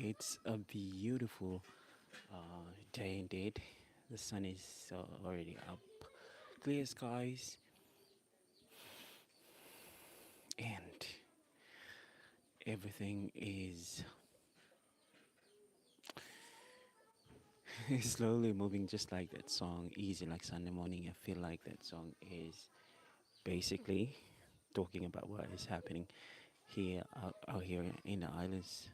It's a beautiful day indeed. The sun is already up, clear skies, and everything is slowly moving just like that song, Easy Like Sunday Morning. I feel like that song is basically talking about what is happening out here in the islands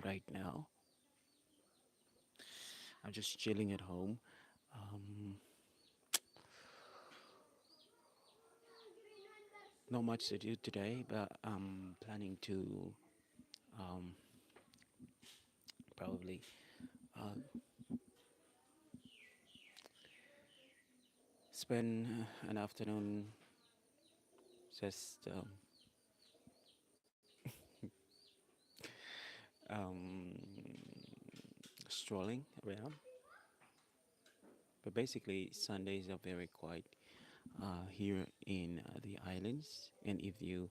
right now. I'm just chilling at home. Um, Not much to do today, but I'm planning to um, probably uh, spend an afternoon just um, strolling around. But basically, Sundays are very quiet here in the islands. And if you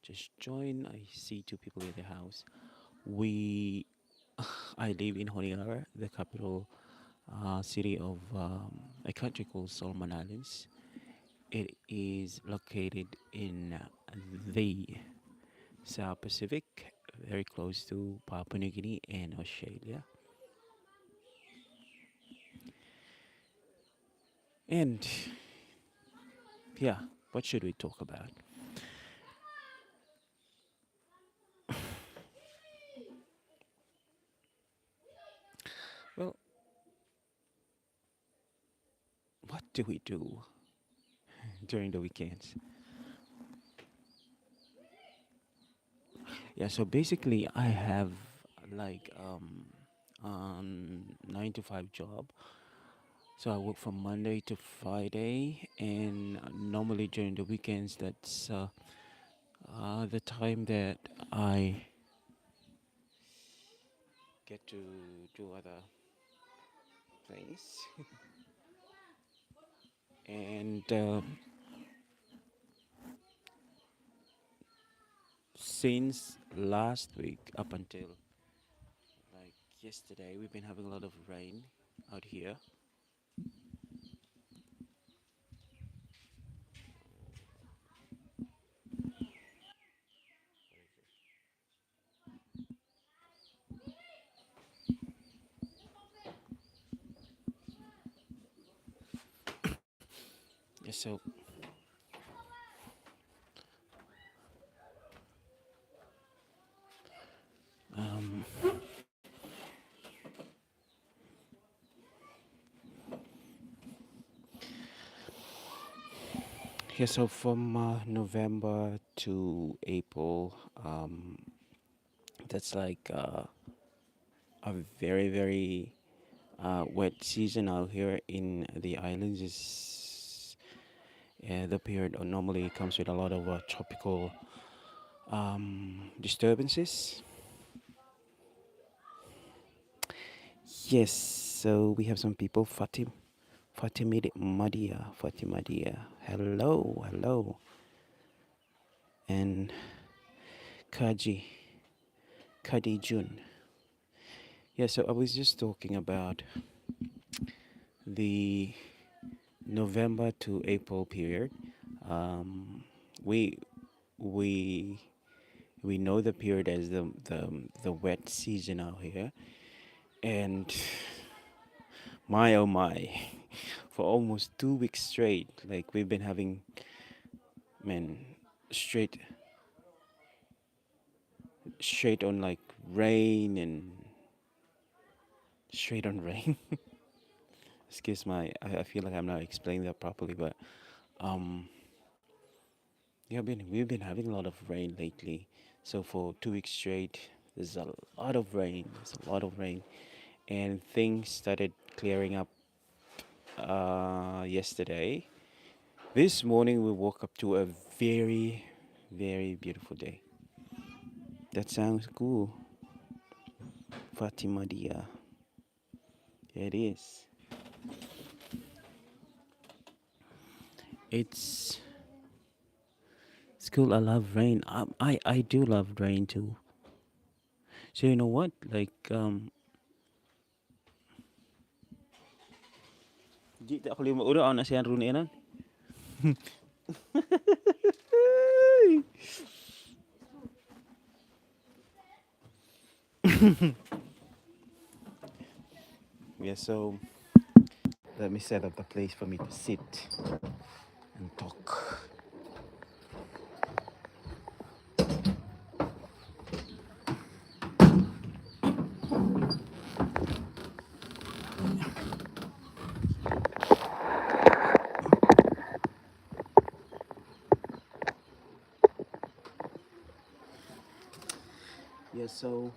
just join, I see two people in the house. We, I live in Honiara, the capital city of a country called Solomon Islands. It is located in the South Pacific, very close to Papua New Guinea and Australia. And yeah, what should we talk about? Well, what do we do during the weekends? Yeah, so basically, I have like 9 to 5 job. So I work from Monday to Friday, and normally during the weekends, that's the time that I get to do other things. And since last week up until like yesterday, we've been having a lot of rain out here. Yeah, so um, yeah, so from November to April, that's like a very wet season out here in the islands. Is the period normally comes with a lot of tropical disturbances. Yes, so we have some people. Fatimadia. Hello, hello, and Kaji, Kadi Jun. Yeah, so I was just talking about the November to April period. Um, we we we know the period as the wet season out here, and my oh my, for almost 2 weeks straight, like we've been having, man, straight straight on like rain and straight on rain. Excuse my, I feel like I'm not explaining that properly, but um, yeah, we've been having a lot of rain lately. So for 2 weeks straight, there's a lot of rain. There's a lot of rain, and things started clearing up yesterday. This morning we woke up to a very beautiful day. That sounds cool, Fatima Dia. It is. It's it's cool. I love rain. I do love rain too. So you know what? Like di ako lima ulo ako na siya rune na. Yeah, so let me set up the place for me to sit and talk. Yeah, so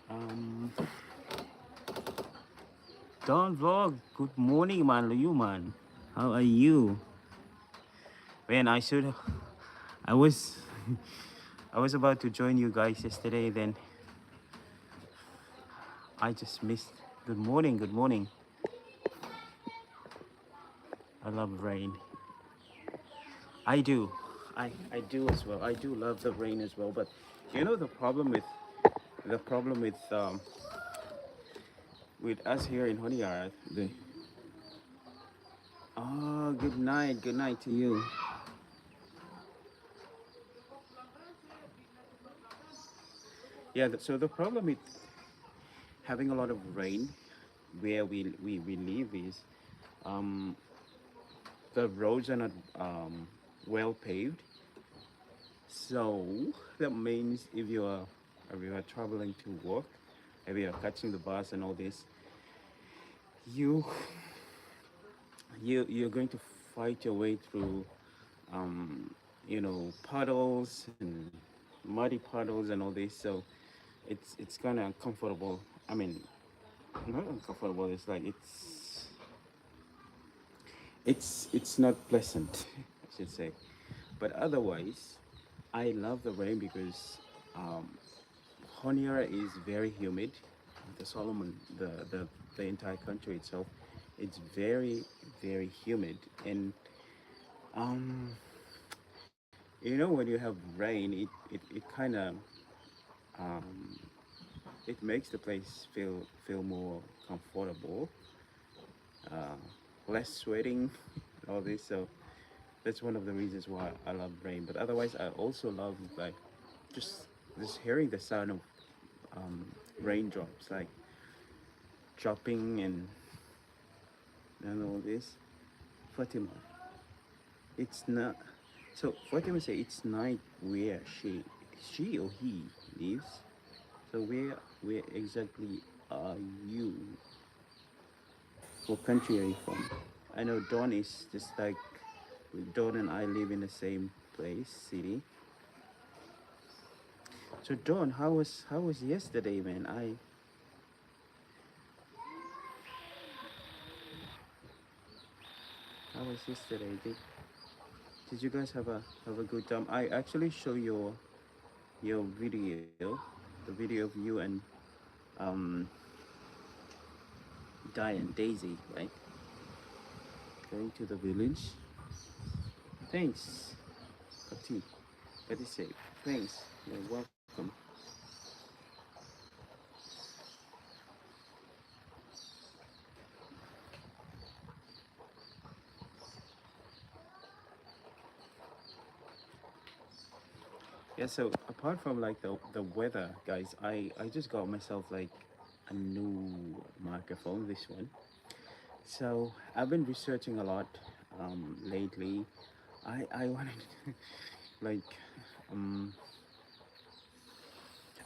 um Don Vlog, good morning man, you man. How are you? Man, I was I was about to join you guys yesterday, then I just missed. Good morning, good morning. I love rain. I do. I do as well. I do love the rain as well. But you know the problem with us here in Honiara. Oh, good night. Good night to you. Yeah. So the problem with having a lot of rain where we live is um, the roads are not well paved. So that means if you are traveling to work, if you are catching the bus and all this, you you're going to fight your way through um, puddles and muddy puddles and all this. So it's kind of uncomfortable. I mean, not uncomfortable. It's like it's not pleasant, I should say. But otherwise, I love the rain because um, Honiara is very humid. The Solomon, the entire country itself, it's very humid. And um, when you have rain, it kind of um, it makes the place feel more comfortable, uh, less sweating, all this. So that's one of the reasons why I love rain. But otherwise, I also love like just just hearing the sound of um, raindrops, like dropping and all this. Fatima, it's not. So Fatima say it's night where she or he lives. So where exactly are you? What country are you from? I know Dawn is just like Dawn and I live in the same place, city. So Dawn, how was yesterday, man? How was yesterday? Did you guys have a good time? I actually show your video, the video of you and um Di and Daisy, right? Going to the village. Thanks, Kati. Kati say thanks. You're welcome. Yeah. So apart from like the weather, guys, I just got myself like a new microphone. This one. So I've been researching a lot lately. I wanted like um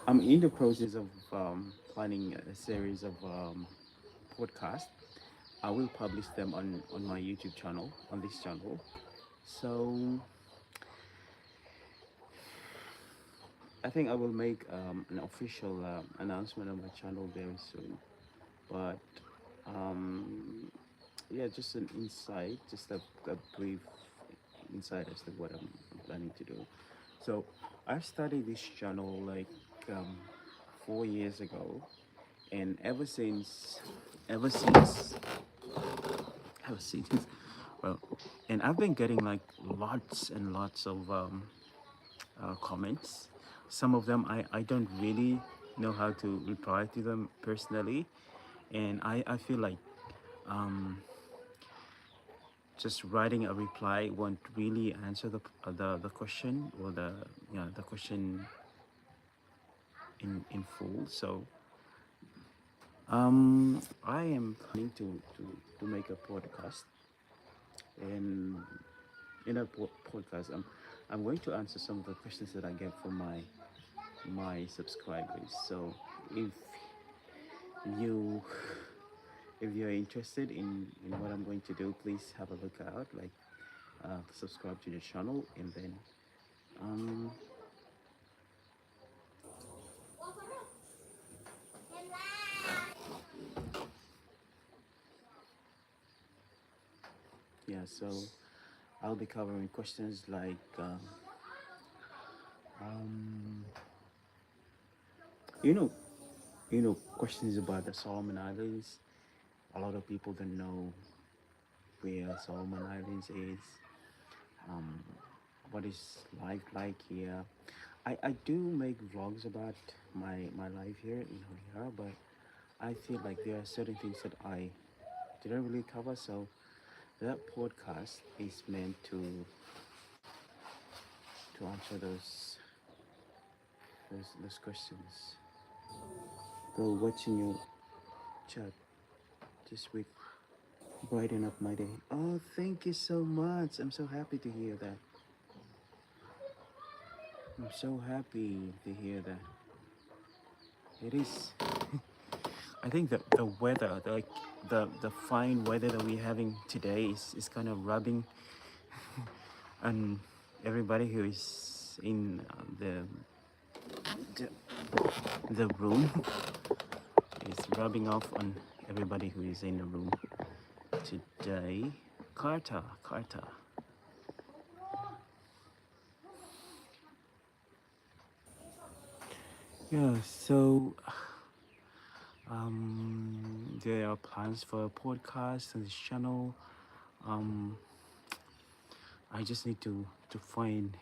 I'm in the process of planning a series of podcasts. I will publish them on my YouTube channel, on this channel. So I think I will make an official announcement on my channel very soon. But um, yeah, just an insight, just a brief insight as to what I'm planning to do. So I started this channel like um, 4 years ago, and ever since, ever since, well, and I've been getting like lots and lots of comments some of them I don't really know how to reply to them personally, and I feel like um, just writing a reply won't really answer the question, or the question in full. So I am planning to make a podcast, and in a podcast, I'm going to answer some of the questions that I get from my subscribers. So if you if you're interested in what I'm going to do, please have a look out. Like, subscribe to the channel, and then um, yeah. So I'll be covering questions like um, you know questions about the Solomon Islands. A lot of people don't know where Solomon Islands is. Um, what is life like here? I do make vlogs about my life here in Honiara, but I feel like there are certain things that I didn't really cover. So that podcast is meant to answer those questions. Go watching your chat. Just wait. Brighten up my day. Oh, thank you so much. I'm so happy to hear that. I'm so happy to hear that. It is. I think the weather, the fine weather that we're having today is kind of rubbing on everybody who is in the the room. It's rubbing off on everybody who is in the room today. Carter, Carter. Yeah, so there are plans for a podcast on this channel. Um, I just need to find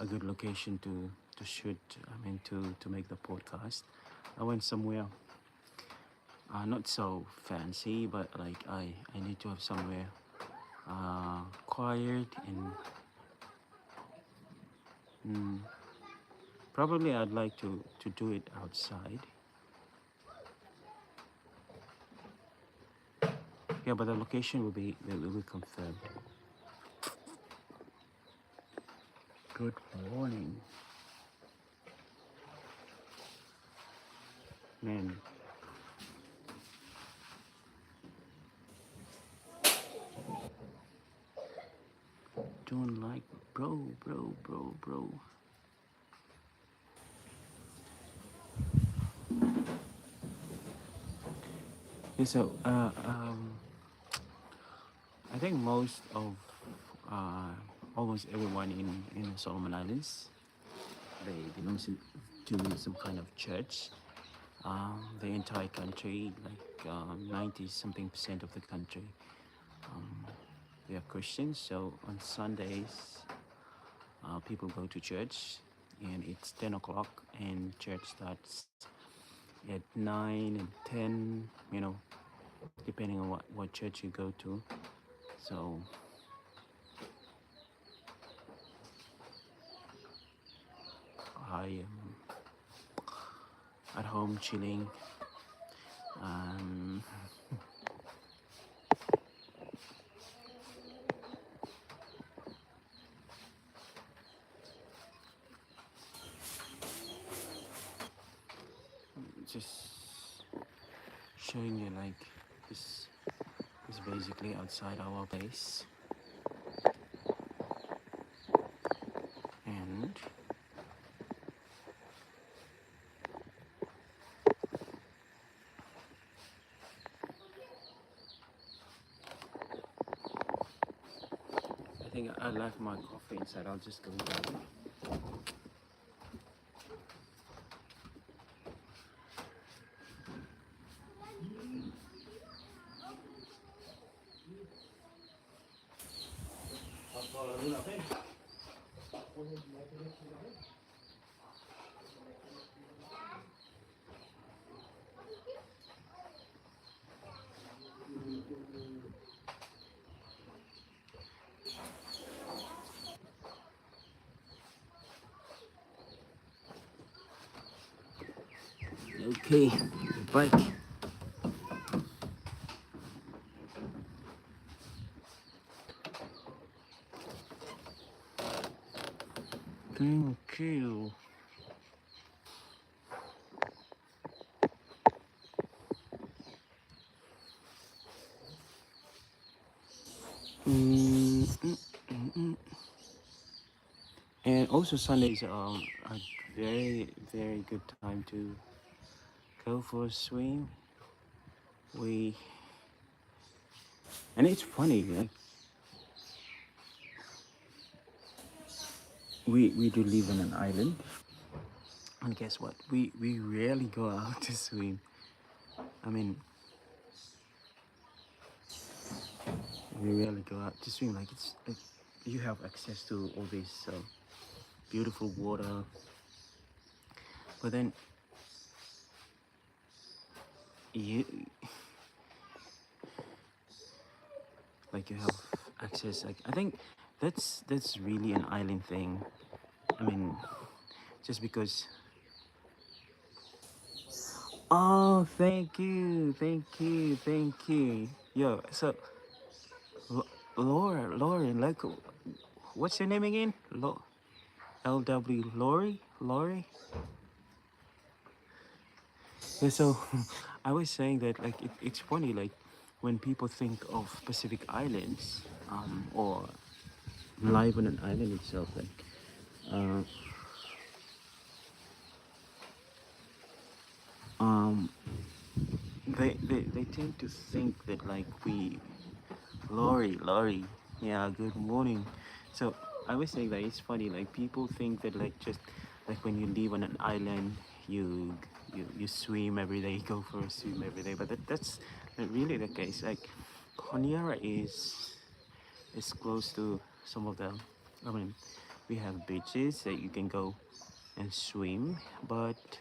a good location to shoot. I mean, to make the podcast. I went somewhere not so fancy, but like I need to have somewhere quiet, and mm, probably I'd like to do it outside. Yeah, but the location will be confirmed. Good morning, man. Don't like, bro. Yeah, so I think most of uh, almost everyone in the Solomon Islands, they belong to some kind of church. The entire country, like 90 something percent of the country, um, they are Christians. So on Sundays, people go to church, and it's 10 o'clock, and church starts at 9 and 10, depending on what church you go to. So I am at home chilling. Um, just showing you like this is basically outside our place, and I think I left my coffee inside. I'll just go grab it. Okay, bye. Thank you. Mm, mm, mm, mm. And also Sundays are a very very good time to go for a swim. We and it's funny like we do live on an island, and guess what? We rarely go out to swim. I mean, we rarely go out to swim. Like it's like you have access to all this beautiful water, but then you like you have access. Like I think that's really an island thing. I mean, just because. Oh, thank you, thank you, thank you. Yo, so Laura, like, what's your name again? LW, Lori. Yeah, so I was saying that like it's funny like when people think of Pacific Islands, or live on an island itself, like uh, um, they tend to think that like Lori, yeah, good morning. So I was saying that it's funny, like people think that like just like when you live on an island, you you swim every day, go for a swim every day, but that's not really the case. Like Honiara is close to some of the, I mean, we have beaches that you can go and swim, but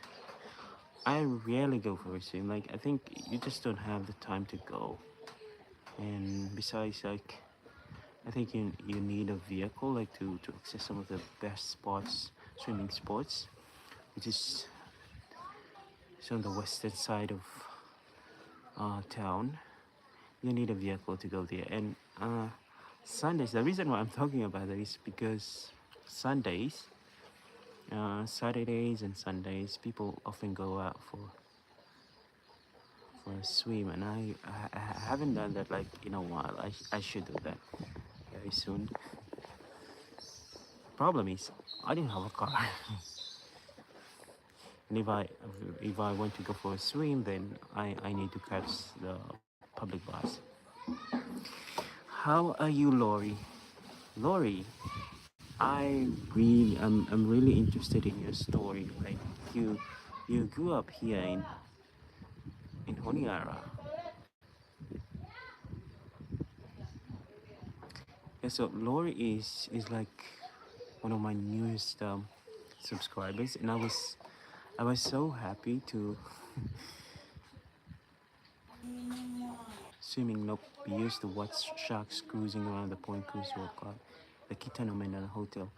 I rarely go for a swim. Like I think you just don't have the time to go, and besides, like I think you need a vehicle like to access some of the best spots, swimming spots, which is on the western side of town. You need a vehicle to go there. And Sundays, the reason why I'm talking about that is because Sundays, Saturdays and Sundays, people often go out for a swim, and I haven't done that like in a while. I should do that very soon. Problem is, I didn't have a car. And if I want to go for a swim, then I need to catch the public bus. How are you, Lori? Lori, I'm really interested in your story. Like you you grew up here in Honiara. Yeah, so Lori is like one of my newest subscribers, and I was so happy to swimming. Nope, we used to watch sharks cruising around the Point Cruise World Club, the Kitano Mandala Hotel,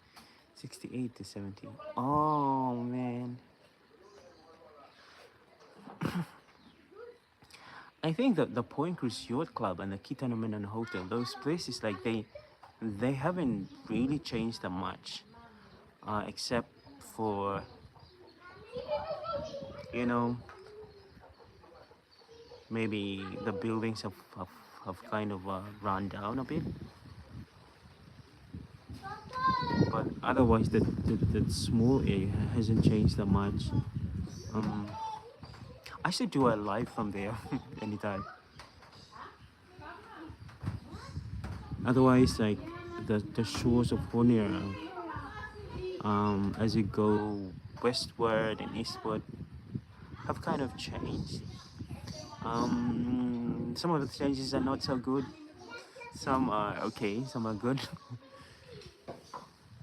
68 to 70. Oh man, I think that the Point Cruise Yacht Club and the Kitano Mandala Hotel, those places like they haven't really changed that much, except for you know maybe the buildings have kind of run down a bit, but otherwise that small area hasn't changed that much. Um, I should do a live from there anytime. Otherwise, like the shores of Honiara, as you go westward and eastward, have kind of changed. Some of the changes are not so good. Some are okay. Some are good.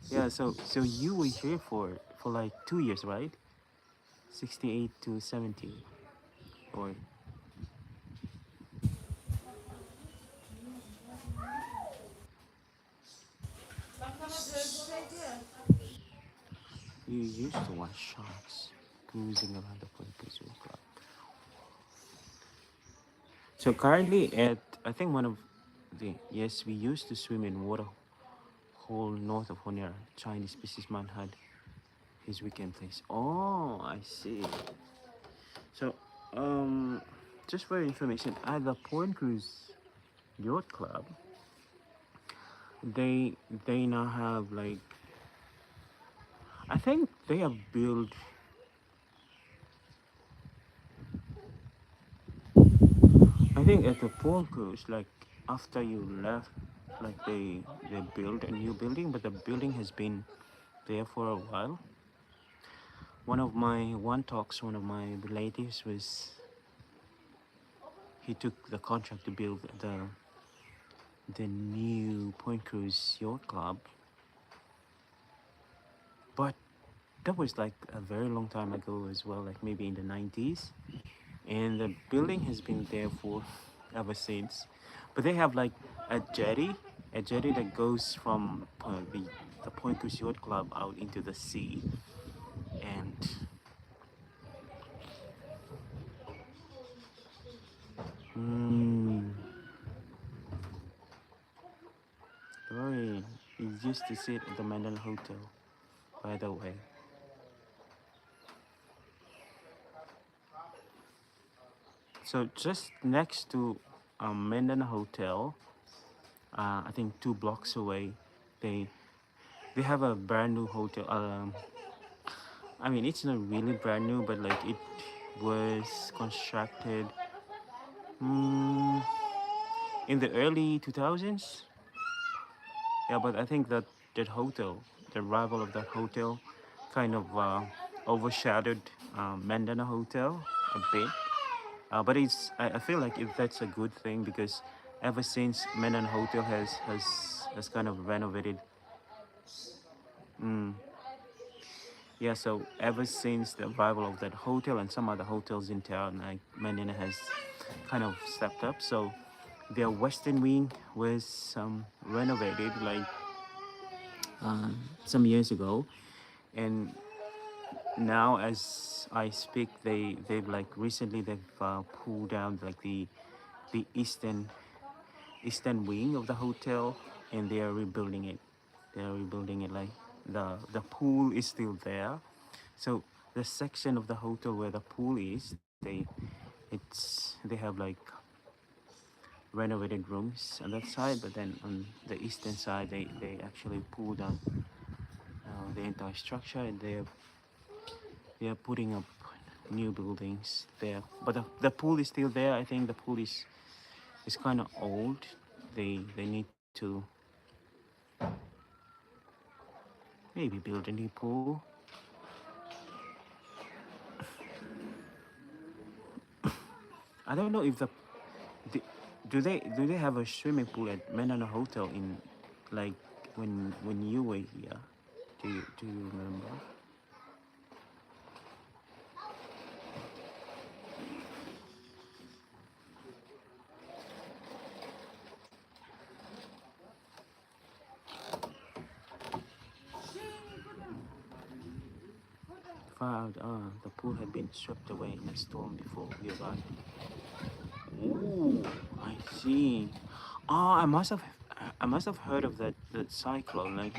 Yeah. So you were here for like 2 years, right? 68 to 70, or you used to watch sharks. cruising around the Point Cruise Club. So currently at I think one of the yes we used to swim in water hole north of Honiara. Chinese businessman had his weekend place. Oh, I see. So just for your information, at the Point Cruise Yacht Club, they they now have like I think they have built. I think at the Point Cruise, like after you left, like they built a new building, but the building has been there for a while. One of my relatives was he took the contract to build the new Point Cruise Yacht Club, but that was like a very long time ago as well, like maybe in the 90s. And the building has been there for ever since. But they have like a jetty that goes from the Point Cruise Yacht Club out into the sea. And mm, Rory, he used to sit at the Mandela Hotel, by the way. So just next to Mandela Hotel, I think 2 blocks away, they they have a brand new hotel. I mean, it's not really brand new, but like it was constructed mm, in the early 2000s. Yeah, but I think that that hotel, the rival of that hotel, kind of overshadowed Mandana Hotel a bit. But I feel like if that's a good thing because ever since Mandana Hotel has kind of renovated. Mm, yeah, so ever since the arrival of that hotel and some other hotels in town, like Mandana has kind of stepped up. So their western wing was renovated like some years ago, and now as I speak, they've like recently they've pulled down like the eastern wing of the hotel, and they are rebuilding it. They are rebuilding it like the pool is still there, so the section of the hotel where the pool is, they have like renovated rooms on that side, but then on the eastern side they actually pulled down the entire structure, and they are putting up new buildings there. But the pool is still there. I think the pool is kind of old. They need to maybe build a new pool. I don't know if the do they have a swimming pool at Menana Hotel in like when you were here? Do you remember? Found the pool had been swept away in a storm before we arrived. Ooh, I see. Oh, I must have heard of that cyclone.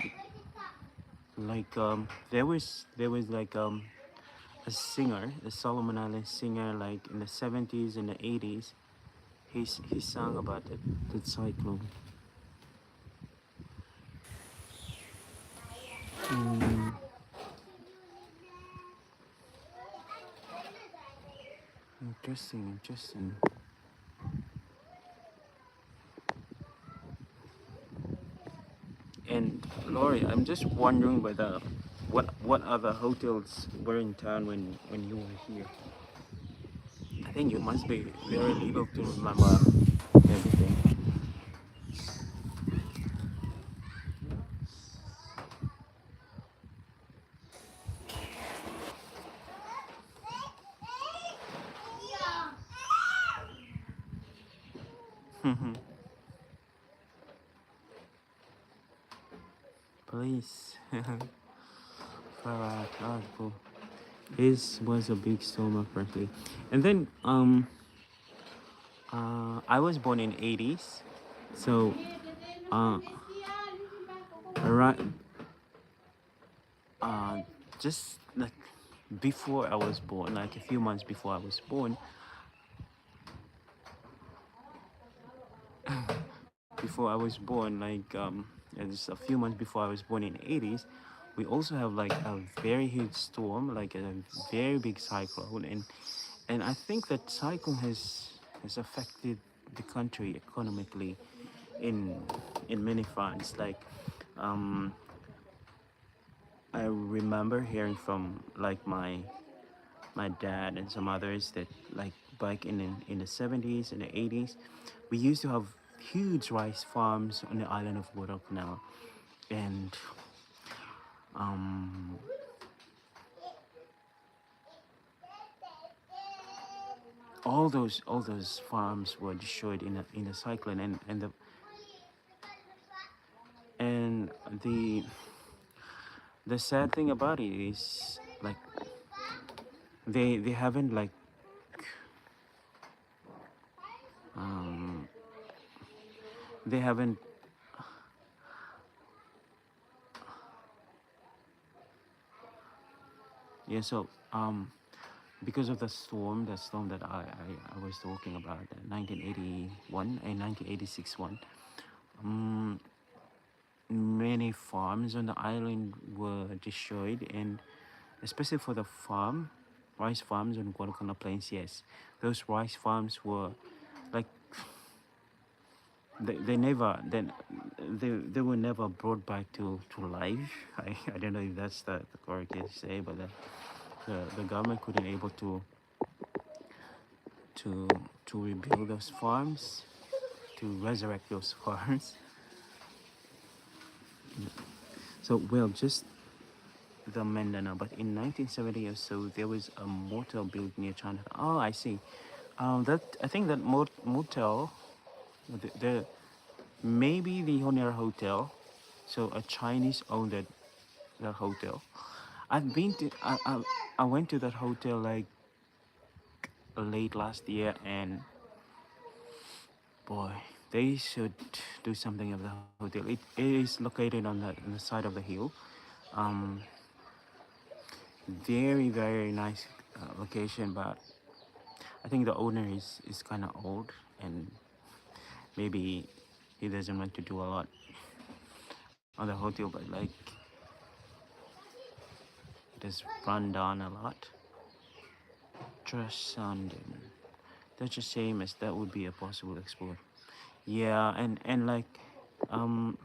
There was like a singer, a Solomon Island singer, like in the 70s and the 80s. He sang about that cyclone. Mm, interesting, interesting. And Laurie, I'm just wondering whether what other hotels were in town when you were here. I think you must be very little to remember everything. Please. Alright, alright, cool. This was a big storm apparently. And then I was born in 80s. So uh around uh just like before I was born, like a few months before I was born, before I was born, like yeah, just a few months before I was born in 80s, we also have like a very huge storm, like a very big cyclone, and I think that cyclone has affected the country economically in in many fronts. Like um, I remember hearing from like my dad and some others that like back in the 70s and the 80s, we used to have huge rice farms on the island of Guadalcanal, and um, all those farms were destroyed in a cyclone, and the sad thing about it is like they haven't like um, they haven't yeah so because of the storm that I was talking about, the 1981 and 1986 one, um, many farms on the island were destroyed, and especially for the rice farms on Guadalcanal Plains, yes, those rice farms were like they never then they were never brought back to life. I don't know if that's the correct thing to say, but the government couldn't able to to rebuild those farms, to resurrect those farms. So well, just the Mindanao, but in 1970 or so, there was a motel built near China. Oh, I see. That I think that motel, the maybe the Honiara Hotel. So a Chinese owned that hotel. I've been to I went to that hotel like late last year, and boy, they should do something of the hotel. It is located on the side of the hill. Um, very nice location, but I think the owner is kind of old, and maybe he doesn't want to do a lot on the hotel, but like it has run down a lot. Trust Sandin. That's the same as that would be a possible export. Yeah, and um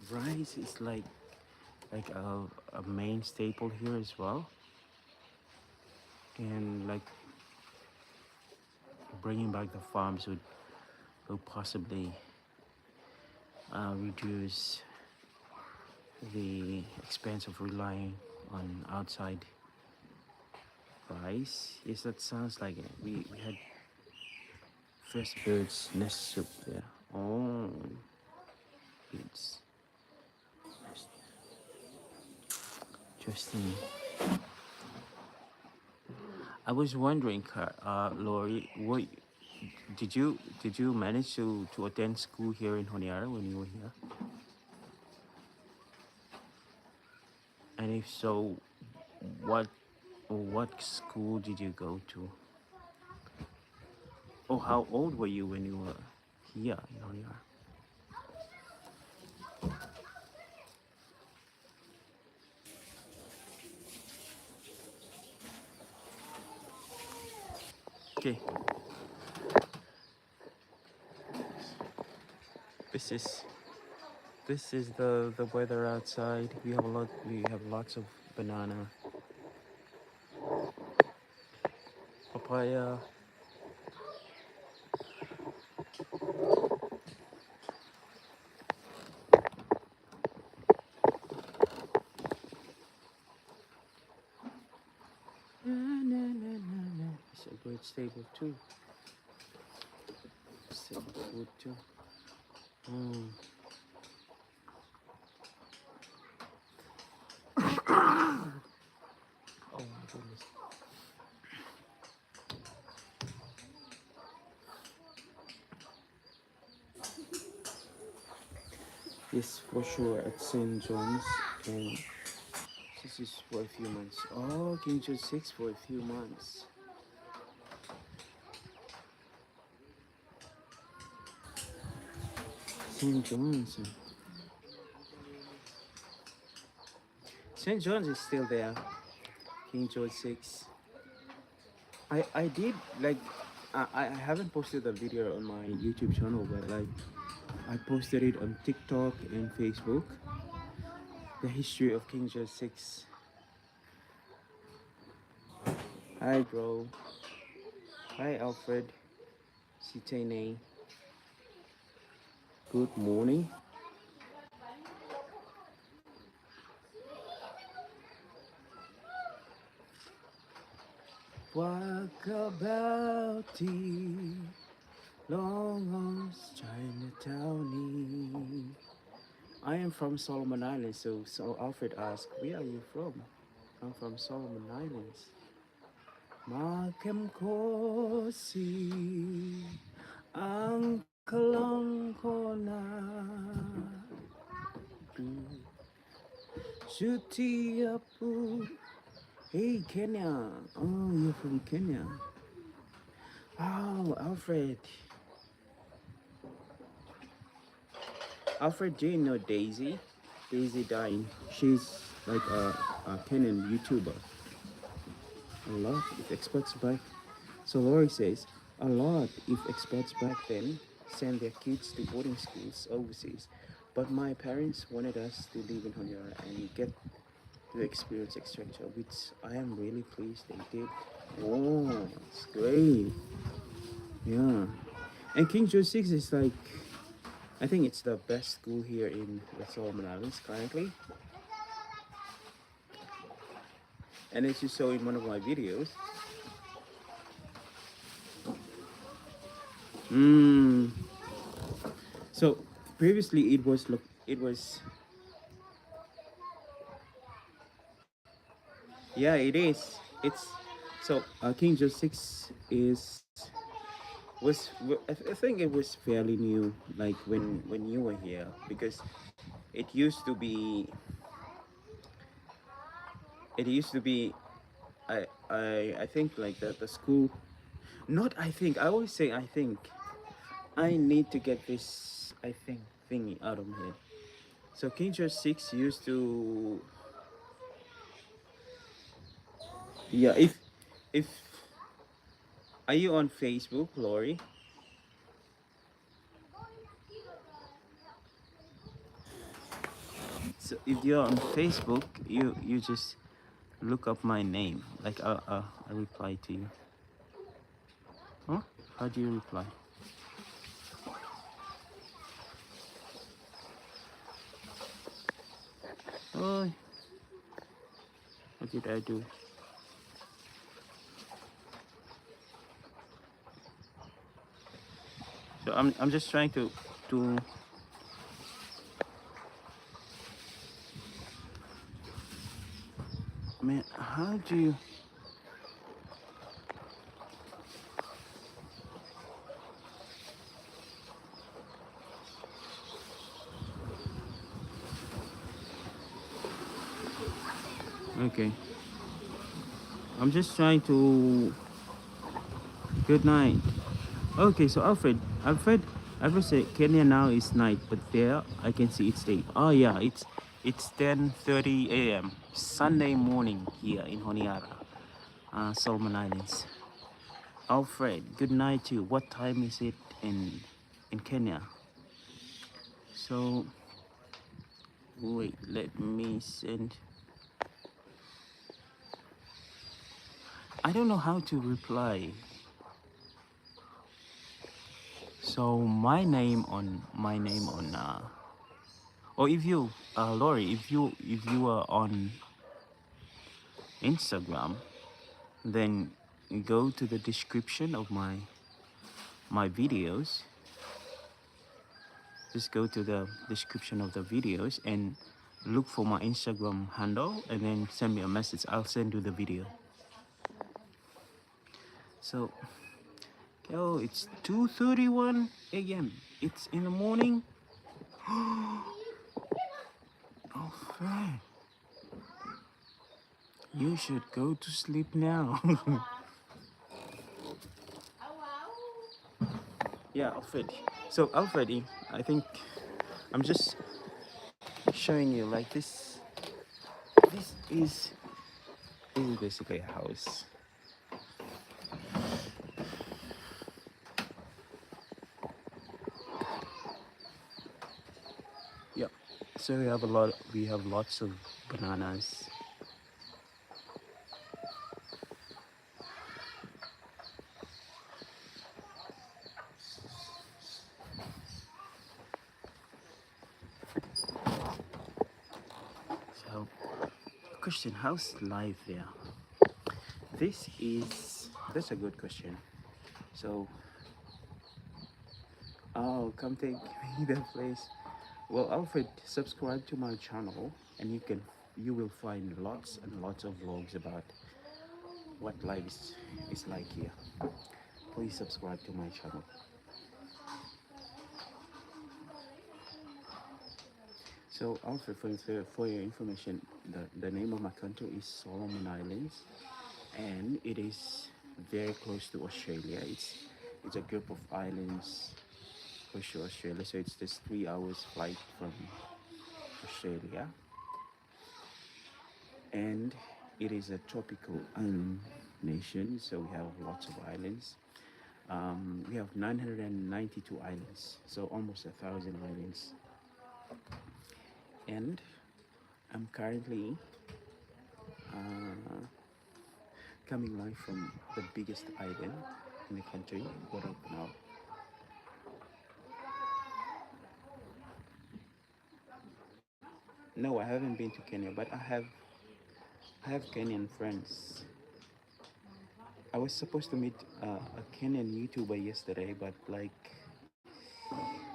rice is like a main staple here as well, and like bringing back the farms would possibly reduce the expense of relying on outside rice. Yes, that sounds like it. We had fresh bird's nest soup there. Oh, it's interesting. I was wondering, Lori, did you manage to attend school here in Honiara when you were here? And if so, what what school did you go to? Oh, how old were you when you were here in Honiara? Okay, this is this is the weather outside. We have lots of banana, papaya. It's a great staple too. Staple food too. Mm. Yes, for sure at St. John's, and this is for a few months. Oh, King George 6 for a few months. St. John's. St. John's is still there. King George 6. I did like I haven't posted the video on my YouTube channel, but like I posted it on TikTok and Facebook. The history of King George 6. Hi bro. Hi Alfred. Sitene. Good morning. Walk about the long Chinatown. I am from Solomon Islands, so Alfred asked, "Where are you from?" I'm from Solomon Islands. Makem kosi ang kalangkona Shuti apu. Hey Kenya. Oh, you're from Kenya. Oh, Alfred. Alfred, do you know Daisy? Daisy Dine. She's like a Kenyan YouTuber. A lot if expats back. So Laurie says, a lot if expats back then send their kids to boarding schools overseas. But my parents wanted us to live in Honiara and get to experience extracture, which I am really pleased they did. Oh, it's great. Yeah. And King George 6 is like, I think it's the best school here in the Solomon Islands currently. And as you saw in one of my videos, mm, so previously it was yeah it is it's so King George 6 is I think it was fairly new like when you were here because it used to be it used to be I think like the school not I think I always say I think I need to get this I think thingy out of my head. So King George 6 used to yeah if are you on Facebook, Lori? So if you're on Facebook, you just look up my name. Like I reply to you. Huh? How do you reply? Oh, what did I do? So I'm just trying to man. How do you? Okay, I'm just trying to. Good night. Okay, so Alfred said Kenya now is night, but there I can see it's day. Oh yeah, it's 10:30 a.m. Sunday morning here in Honiara, Solomon Islands. Alfred, good night to you. What time is it in Kenya? So wait, let me send. I don't know how to reply. So my name on or if you Lori, if you are on Instagram, then go to the description of my videos. Just go to the description of the videos and look for my Instagram handle and then send me a message. I'll send you the video. So, oh, it's 2:31 a.m. It's in the morning. Alfred, you should go to sleep now. Yeah, Alfred. So, Alfred, I think I'm just showing you like this. This is basically a house. Yeah. So we have a lot. We have lots of bananas. So, question: how's life there? That's a good question. So, oh, come take me that place. Well, Alfred, subscribe to my channel, and you will find lots and lots of vlogs about what life is like here. Please subscribe to my channel. So, Alfred, for your information, the name of my country is Solomon Islands, and it is very close to Australia. It's a group of islands close to Australia, so it's just 3 hours flight from Australia, and it is a tropical nation. So we have lots of islands. We have 992 islands, so almost 1,000 islands. And I'm currently uh, coming live from the biggest island in the country, what up now. No, I haven't been to Kenya, but I have Kenyan friends. I was supposed to meet a Kenyan YouTuber yesterday, but like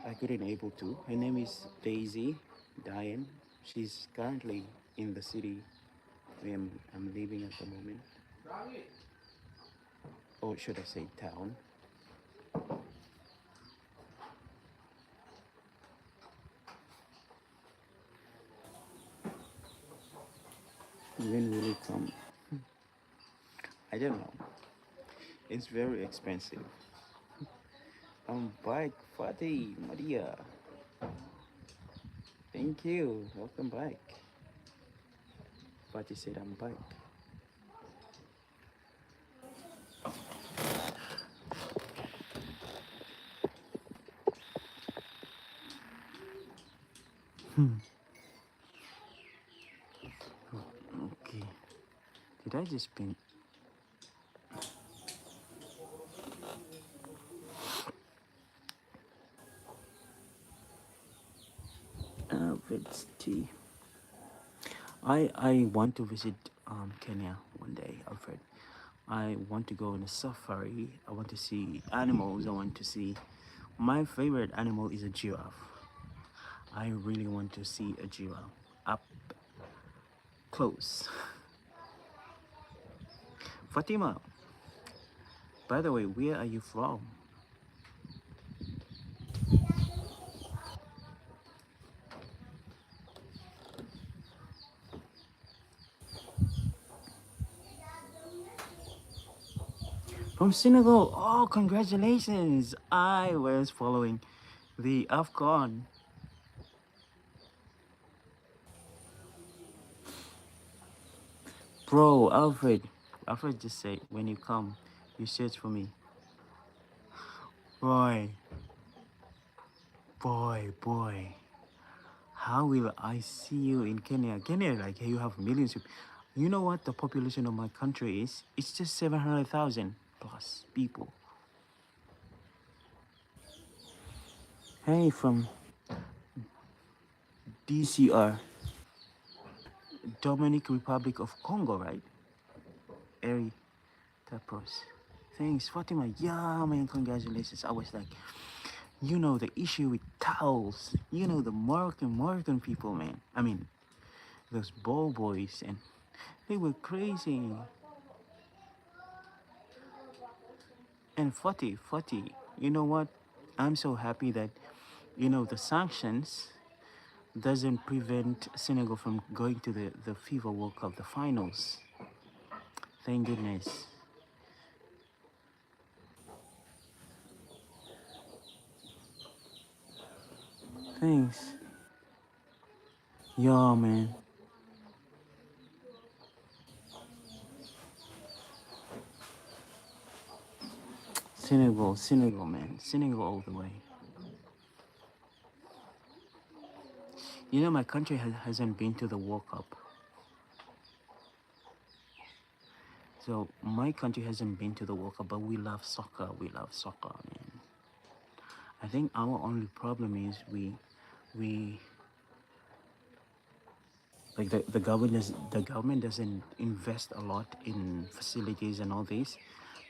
I couldn't able to. Her name is Daisy Diane. She's currently in the city where I'm living at the moment, or should I say town. When will it come? I don't know. It's very expensive. I'm back, Fatih, Maria. Thank you. Welcome back. Fatih said I'm back. Okay. Did I just pin? It's tea. I want to visit Kenya one day, Alfred. I want to go on a safari. I want to see animals. I want to see. My favorite animal is a giraffe. I really want to see a giraffe up close. Fatima, by the way, where are you from? From Senegal. Oh, congratulations! I was following the AFCON. Bro, Alfred. Alfred just said, when you come, you search for me. Boy, boy. How will I see you in Kenya? Kenya, like, you have millions of. You know what the population of my country is? It's just 700,000 plus people. Hey, from DCR, Dominic Republic of Congo, right? Eri Tapros. Thanks, Fatima. Yeah, man, congratulations. I was like, the issue with towels. The Moroccan people, man. I mean, those ball boys, and they were crazy. And Fatih, you know what? I'm so happy that, the sanctions doesn't prevent Senegal from going to the FIFA World Cup, the finals. Thank goodness. Thanks. Yeah, man. Senegal, Senegal, man. Senegal all the way. You know, my country hasn't been to the World Cup. So my country hasn't been to the World Cup, but we love soccer. We love soccer, man. I think our only problem is we like the government doesn't invest a lot in facilities and all this,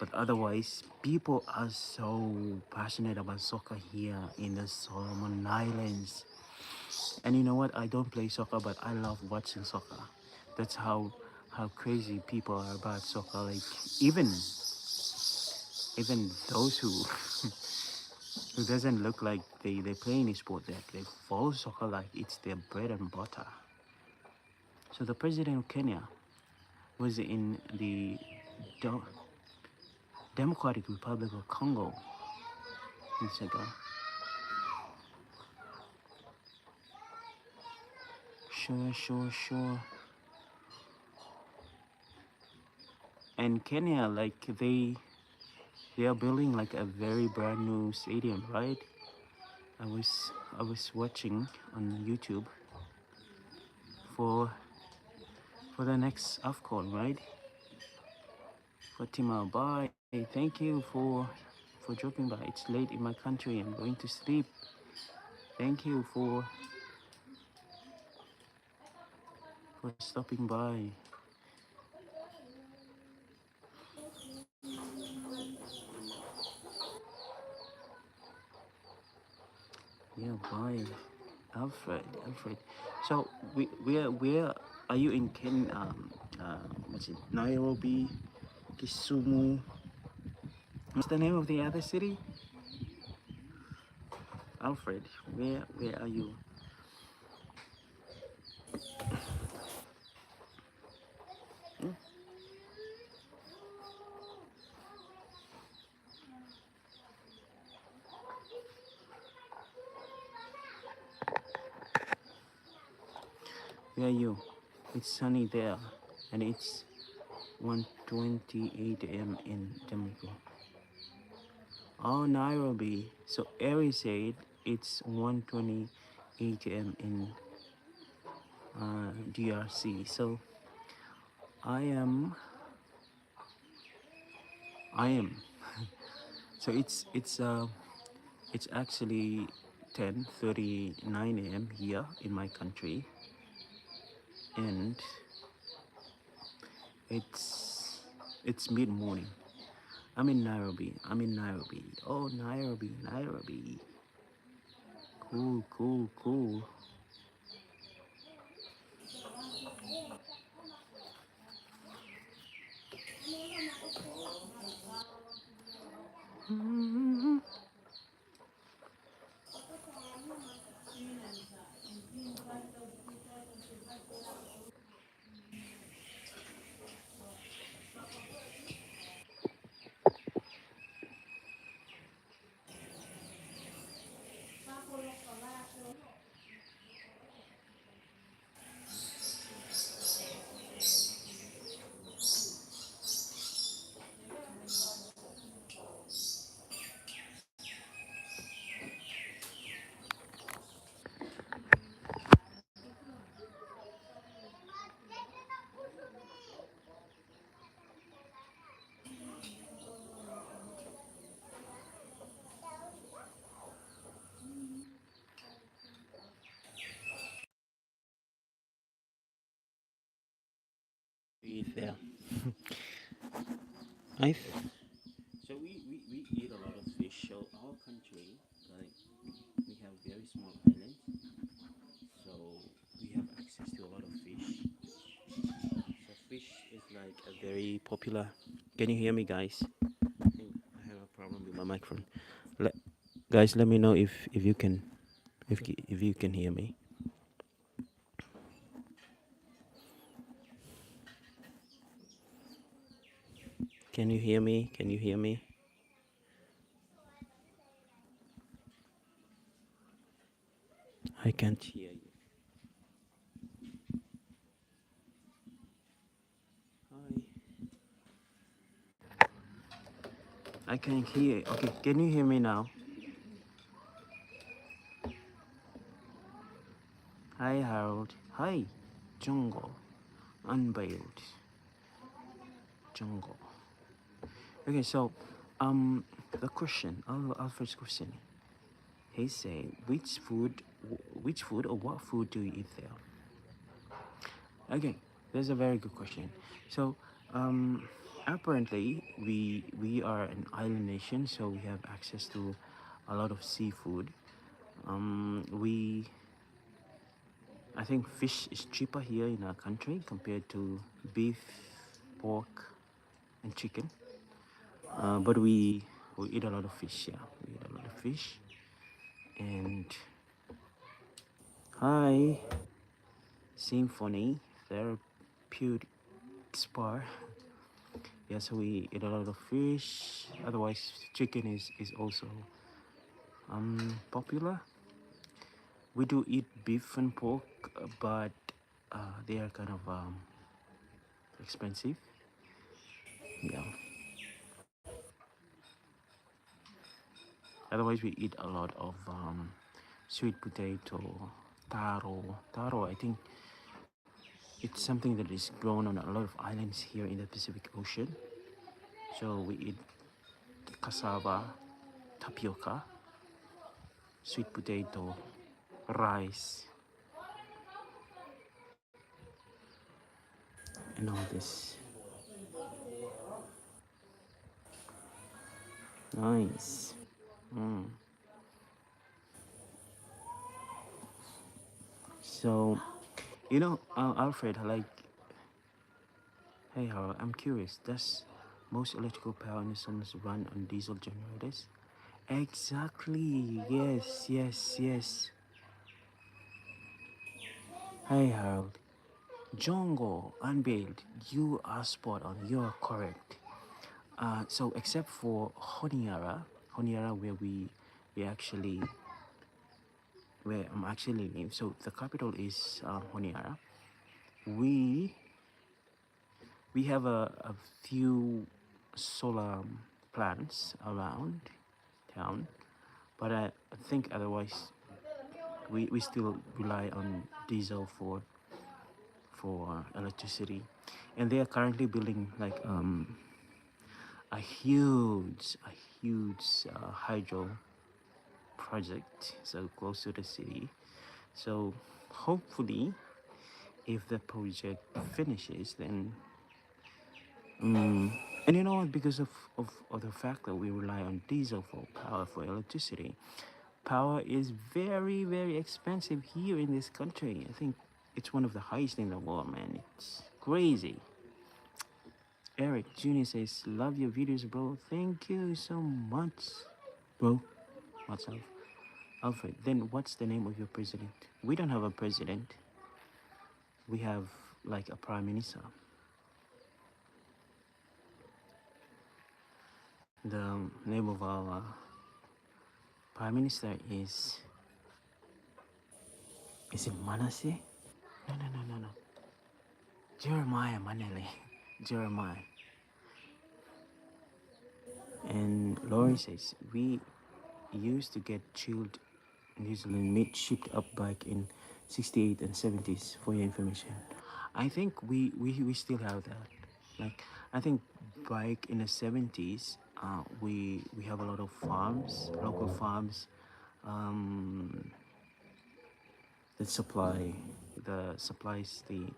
but otherwise people are so passionate about soccer here in the Solomon Islands. And you know what? I don't play soccer, but I love watching soccer. That's how crazy people are about soccer. Like even even those who doesn't look like they play any sport, they follow soccer like it's their bread and butter. So the president of Kenya was in the Do- Democratic Republic of Congo. It's like, sure, sure, sure. And Kenya, like they are building like a very brand new stadium, right? I was watching on YouTube for for the next AFCON, right? Fatima, bye. Thank you for dropping by. It's late in my country. I'm going to sleep. Thank you for stopping by. Yeah, bye. Alfred, Alfred. So where are you in Ken? What's it? Nairobi, Kisumu. What's the name of the other city? Alfred, where are you? Hmm? Where are you? It's sunny there, and it's 1:28 a.m. in Jamaica. Oh, Nairobi. So Ari said it's 1:28 a.m. in DRC. So I am I am. So it's actually 10:39 a.m. here in my country, and it's mid morning. I'm in Nairobi. I'm in Nairobi. Oh, Nairobi, Nairobi. Cool, cool, cool. Eat there. I th- so we eat a lot of fish. So our country, like we have very small islands, so we have access to a lot of fish. So fish is like a very popular. Can you hear me, guys? I think I have a problem with my microphone. Let, guys, let me know if you can if you can hear me. Can you hear me? Can you hear me? I can't hear you. Hi. I can hear. Okay, can you hear me now? Hi, Harold. Hi, Jungle. Unveiled. Jungle. Okay, so, um, the question, our first question. He said, which food or what food do you eat there? Okay, that's a very good question. So, apparently, we are an island nation, so we have access to a lot of seafood. We I think fish is cheaper here in our country compared to beef, pork, and chicken. But we eat a lot of fish. Yeah, we eat a lot of fish. And hi, symphony therapeutic spa. Yeah, so we eat a lot of fish. Otherwise, chicken is also popular. We do eat beef and pork, but they are kind of expensive. Yeah. Otherwise, we eat a lot of sweet potato, taro. Taro, I think it's something that is grown on a lot of islands here in the Pacific Ocean. So we eat cassava, tapioca, sweet potato, rice, and all this. Nice. Mm. So, Alfred, like, hey, Harold, I'm curious. Does most electrical power in the suns run on diesel generators? Exactly. Yes, yes, yes. Hey, Harold. Jongo, unveiled. You are spot on. You are correct. So, except for Honiara, we actually, where I'm actually live. So, the capital is Honiara. We we have a few solar plants around town, but I think otherwise we still rely on diesel for electricity, and they are currently building like a huge hydro project so close to the city. So hopefully, if the project finishes, then and you know what? Because of the fact that we rely on diesel for power for electricity, power is very expensive here in this country. I think it's one of the highest in the world, man. It's crazy. Eric Jr. says, love your videos, bro. Thank you so much. Bro, what's up? Alfred, then what's the name of your president? We don't have a president. We have like a prime minister. The name of our prime minister is it Manasseh? No. Jeremiah Manele. Jeremiah. And Laurie says, we used to get chilled New Zealand meat shipped up back in 68 and 70s for your information. I think we still have that. Like, I think back in the 70s, we have a lot of farms, local farms, um, that supplies the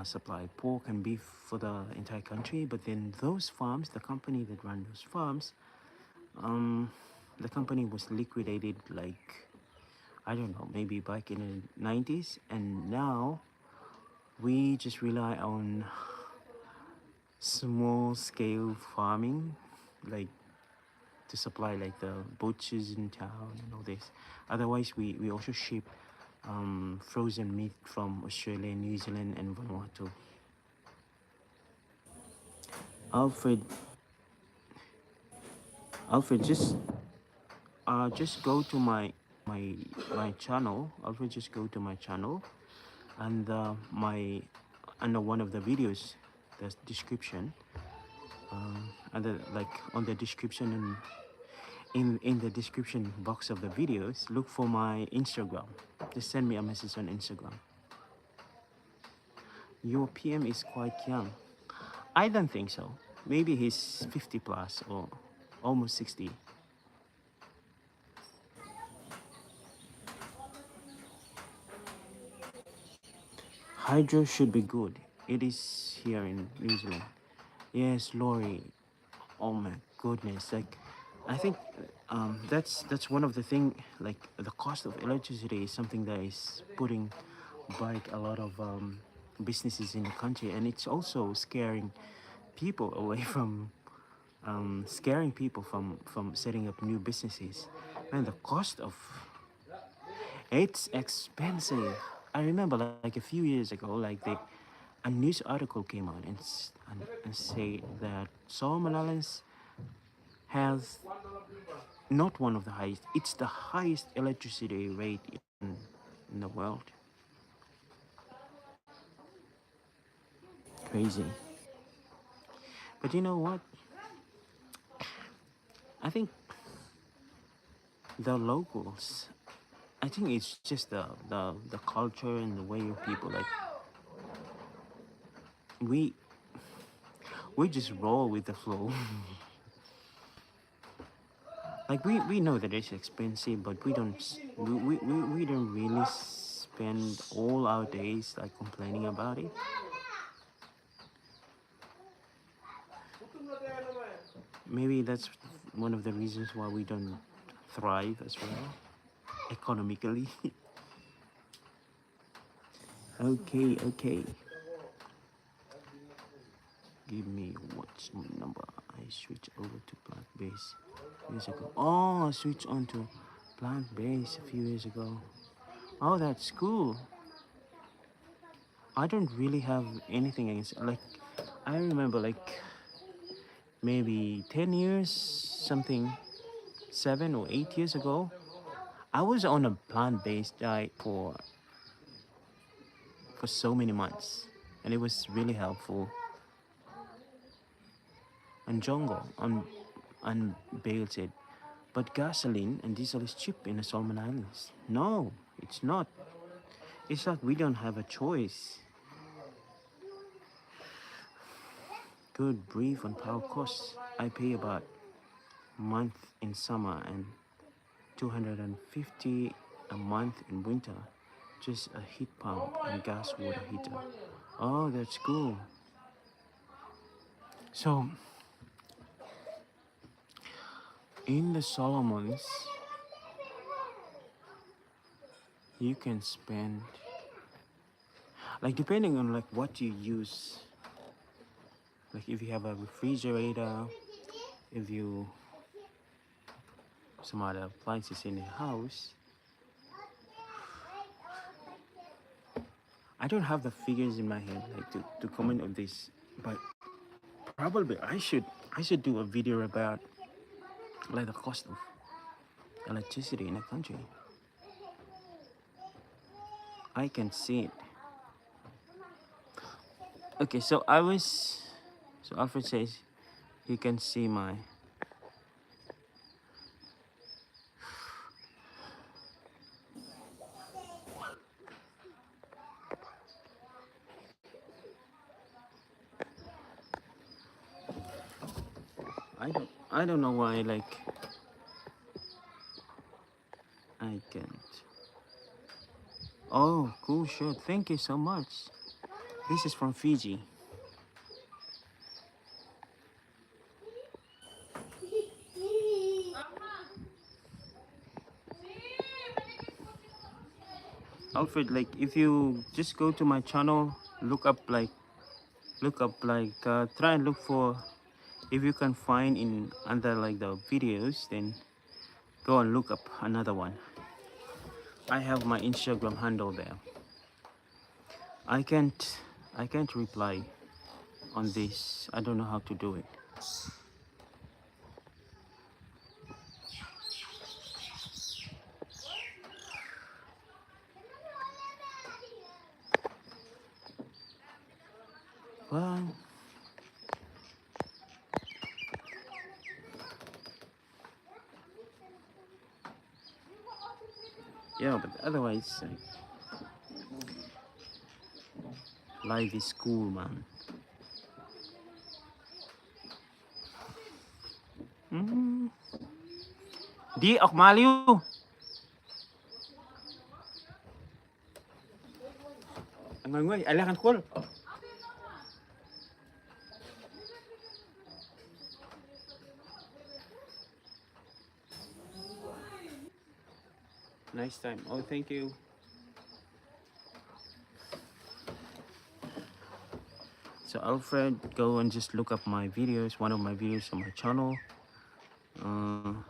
supply pork and beef for the entire country. But then those farms, the company that run those farms, um, the company was liquidated like I don't know, maybe back in the 90s, and now we just rely on small scale farming, like to supply like the butchers in town and all this. Otherwise, we also ship frozen meat from Australia, New Zealand, and Vanuatu. Alfred, Alfred, just go to my my channel. Alfred, just go to my channel, and my under one of the videos, the description, and the, like on the description and in the description box of the videos, look for my Instagram. Just send me a message on Instagram. Your PM is quite young. I don't think so. Maybe he's 50 plus or almost 60. Hydro should be good. It is here in New Zealand. Yes, Lori. Oh my goodness! Like, I think that's one of the thing. Like, the cost of electricity is something that is putting back a lot of businesses in the country, and it's also scaring people away from scaring people from setting up new businesses. And the cost of it's expensive. I remember like a few years ago, like a news article came out and say that Solomon Islands has not one of the highest, it's the highest electricity rate in the world. Crazy. But you know what? I think the locals, I think it's just the culture and the way of people. Like we we just roll with the flow. Like we know that it's expensive, but we don't really spend all our days like complaining about it. Maybe that's one of the reasons why we don't thrive as well economically. Okay, okay. Give me what's my number. I switch over to plant based years ago. Oh, I switched on to plant based a few years ago. Oh, that's cool. I don't really have anything against, like, I remember like maybe 10 years, something, 7 or 8 years ago. I was on a plant based diet for so many months, and it was really helpful. And Jongo on Bale said, but gasoline and diesel is cheap in the Solomon Islands. No, it's not. It's not. We don't have a choice. Good brief on power costs. I pay about a month in summer and 250 a month in winter. Just a heat pump and gas water heater. Oh, that's cool. So in the Solomons, you can spend, like, depending on like what you use. Like if you have a refrigerator, if you some other appliances in the house. I don't have the figures in my head like to comment on this, but probably I should do a video about like the cost of electricity in the country. I can see it. Okay, so Alfred says he can see my. I don't know why like I can't. Oh, cool shirt. Thank you so much. This is from Fiji. Alfred, like if you just go to my channel, look up like try and look for, if you can find in under like the videos, then go and look up another one. I have my Instagram handle there. I can't reply on this. I don't know how to do it. Well, yeah, but otherwise, life is cool, man. Mm. Di ako maliw. Ang ngoy, alakan kol. Nice time. Oh, thank you. So Alfred, go and just look up my videos, one of my videos on my channel. And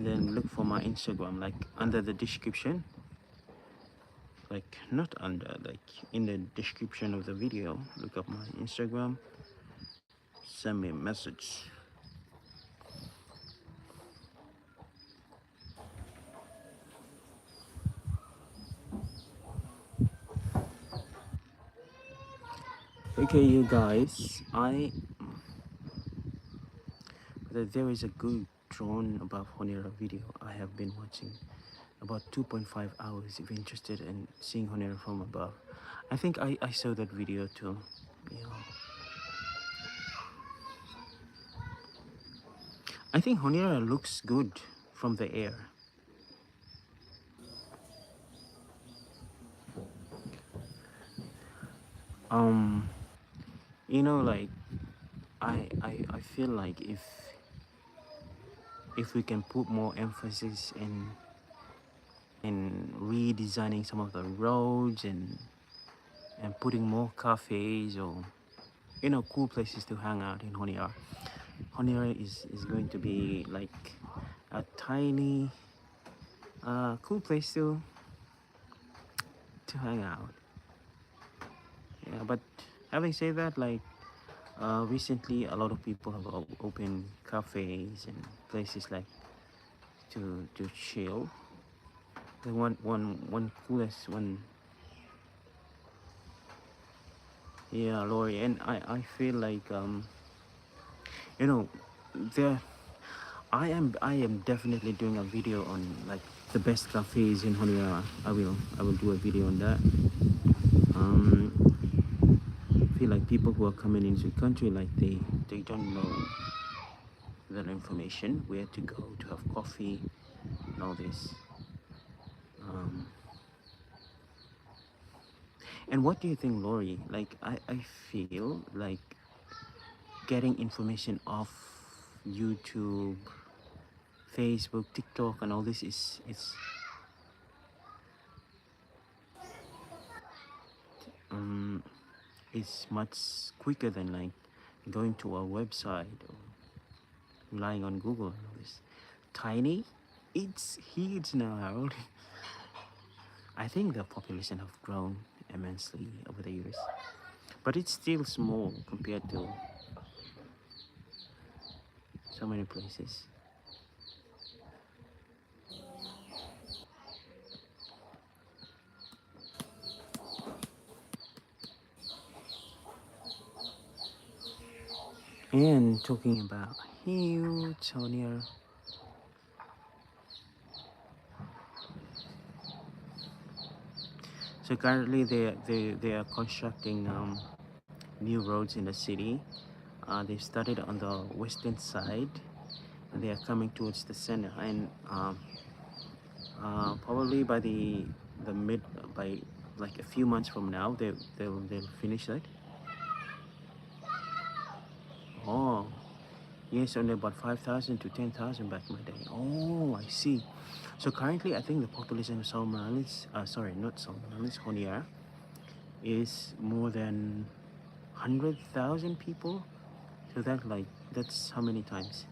then look for my Instagram, like under the description. Like not under, like in the description of the video. Look up my Instagram. Send me a message. Okay, you guys, there is a good drone above Honiara video I have been watching about 2.5 hours. If you're interested in seeing Honiara from above, I think I saw that video too. Yeah, I think Honiara looks good from the air. Um, you know, like I feel like if we can put more emphasis in redesigning some of the roads and putting more cafes or cool places to hang out in Honiara. Honiara is going to be like a tiny cool place to hang out. Yeah, but having said that, like recently a lot of people have opened cafes and places like to chill. The one coolest one. Yeah, Lori, and I feel like you know there I am definitely doing a video on like the best cafes in Honiara. I will do a video on that. I feel like people who are coming into the country, like they don't know that information, where to go to have coffee and all this. And what do you think, Lori? Like I feel like getting information off YouTube, Facebook, TikTok, and all this um is much quicker than like going to a website or relying on Google and all this. Tiny, it's huge now, Harold. I think the population have grown immensely over the years, but it's still small compared to so many places. And talking about huge Honiara, so currently they are constructing new roads in the city. They started on the western side, and they are coming towards the center. And probably by the mid by like a few months from now, they'll finish that. Oh, yes, only about 5,000 to 10,000 back in my day. Oh, I see. So currently, I think the population of Somalis, sorry, not Somalis, Honiara, is more than 100,000 people. So that's how many times?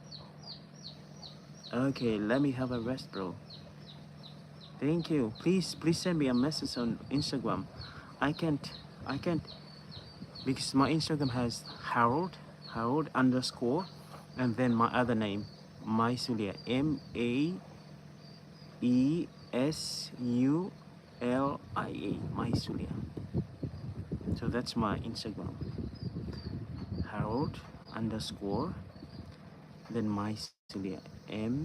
Okay, let me have a rest, bro. Thank you. Please send me a message on Instagram. I can't because my Instagram has Harold underscore, and then my other name, Maisulia, Maesulia, Maisulia. So that's my Instagram, Harold underscore, then Maisulia, Maesulia.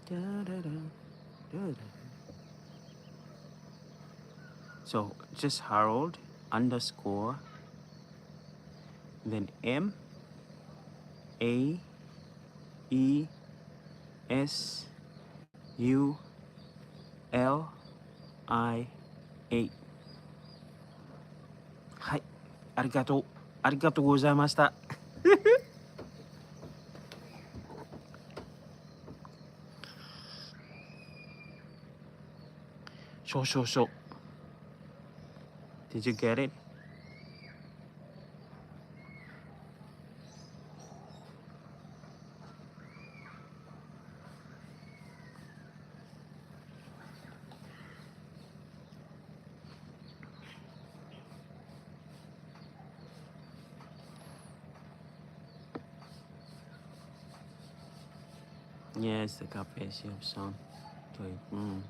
Da, da, da, da, da. So just Harold underscore, then Maesulia. はい、ありがとう。ありがとうございました。そうそうそう。Did you get it? Yes, the cafe is have some. Mm.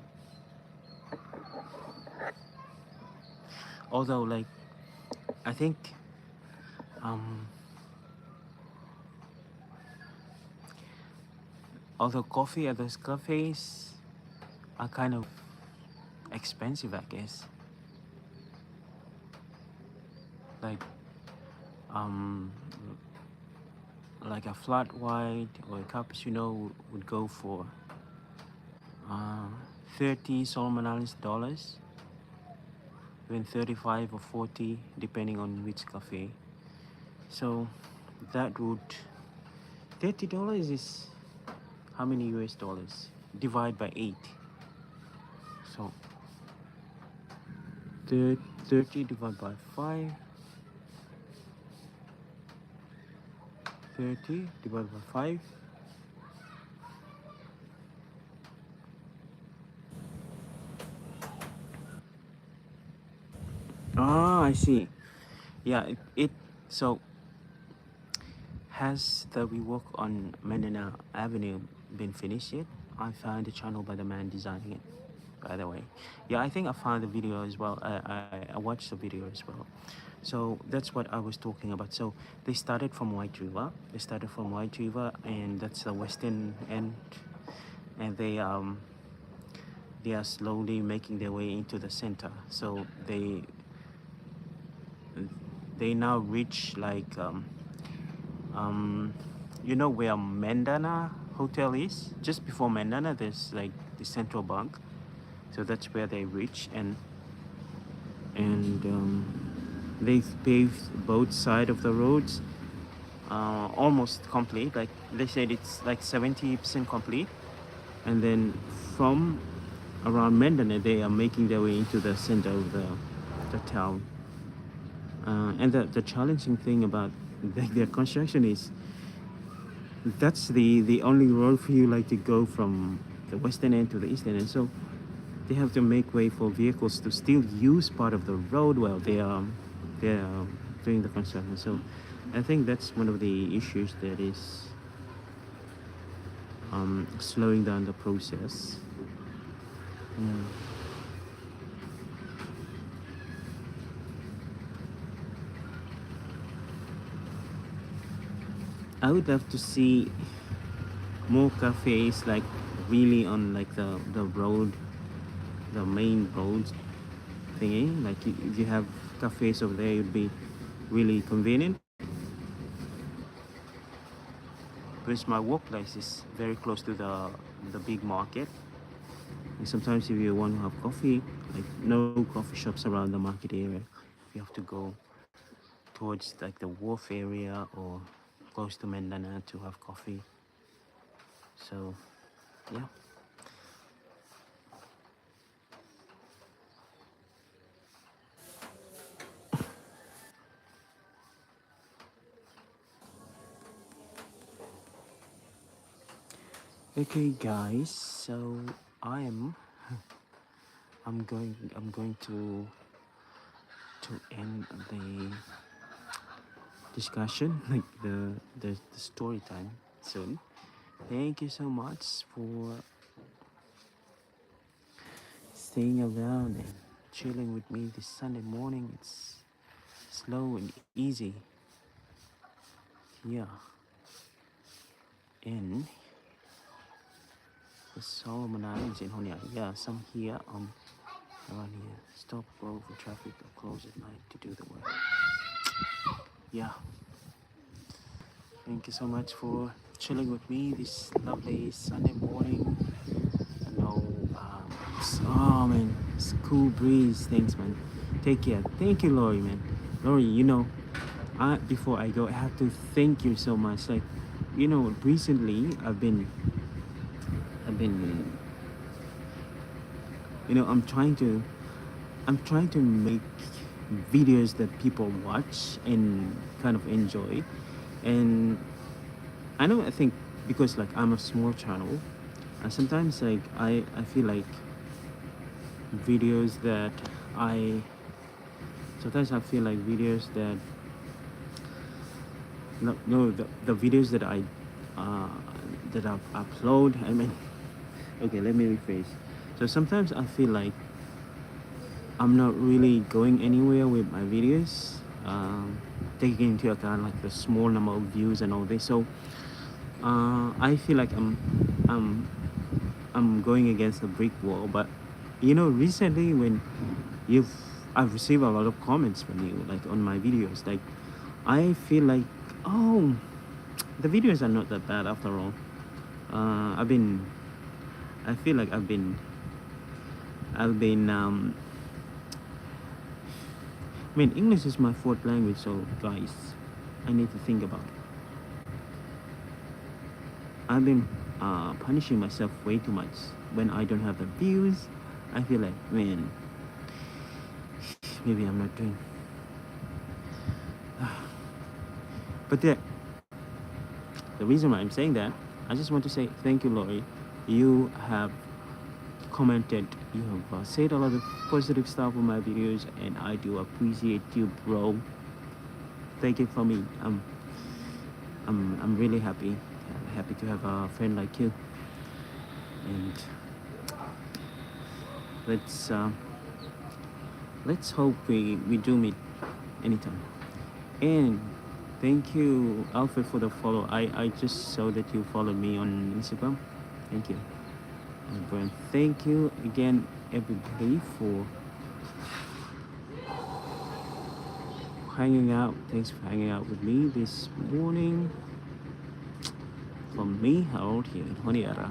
Although, like, I think, um, although coffee at those cafes are kind of expensive, I guess. Like, um, like a flat white or a cappuccino would go for uh, 30 Solomon Islands dollars, even 35 or 40, depending on which cafe. So that would $30 is how many US dollars? Divide by 8. So 30 divided by 5. 30 divided by 5. Ah, I see. Yeah, it so has the rework on Mandana Avenue been finished yet? I found the channel by the man designing it, by the way. Yeah, I think I found the video as well. I watched the video as well. So that's what I was talking about. So they started from White River. And that's the western end, and they are slowly making their way into the center. So they now reach like you know where Mandana Hotel is? Just before Mandana, there's like the central bank. So that's where they reach, and they've paved both sides of the roads almost complete. Like they said, it's like 70% complete. And then from around Mandana, they are making their way into the center of the town. And the challenging thing about their construction is that's the only road for you like to go from the western end to the eastern end. So they have to make way for vehicles to still use part of the road while they are doing the construction. So I think that's one of the issues that is slowing down the process. Yeah. I would love to see more cafes like really on like the road, the main road thingy. Like if you have cafes over there, it would be really convenient. Because my workplace is very close to the big market, and sometimes if you want to have coffee, like no coffee shops around the market area, you have to go towards like the wharf area or close to Mendana to have coffee. So yeah. Okay, guys. So I am. I'm going to end the discussion, like the story time soon. Thank you so much for staying around and chilling with me this Sunday morning. It's slow and easy here in the Solomon Islands in Honiara. Yeah, some here around here stop go for traffic or close at night to do the work. Yeah, thank you so much for chilling with me this lovely Sunday morning. I know, oh man, it's cool breeze. Thanks, man. Take care. Thank you, Lori, man. Lori, before I go, I have to thank you so much. Like, recently I've been, I'm trying to make videos that people watch and kind of enjoy, and I think because like I'm a small channel, and sometimes like I feel like videos that I sometimes I feel like videos that no the videos uh that I upload. I mean, okay, let me rephrase. So sometimes I feel like I'm not really going anywhere with my videos, taking into account like the small number of views and all this. So I feel like I'm I'm going against a brick wall. But recently when you've I've received a lot of comments from you, like on my videos. Like I feel like, oh, the videos are not that bad after all. I've been I feel like I've been I mean, English is my fourth language, so guys, I need to think about it. I've been punishing myself way too much. When I don't have the views, I feel like, man, maybe I'm not doing. But the reason why I'm saying that, I just want to say thank you, Lori. You have commented, you have said a lot of positive stuff on my videos, and I do appreciate you, bro. Take it from me. I'm really happy. Happy to have a friend like you. And let's uh, let's hope we do meet anytime. And thank you, Alfred, for the follow. I just saw that you followed me on Instagram. Thank you. And Brian, thank you again, everybody, for hanging out. Thanks for hanging out with me this morning. From me, Harold, here in Honiara.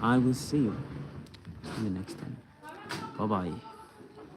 I will see you in the next time. Bye bye.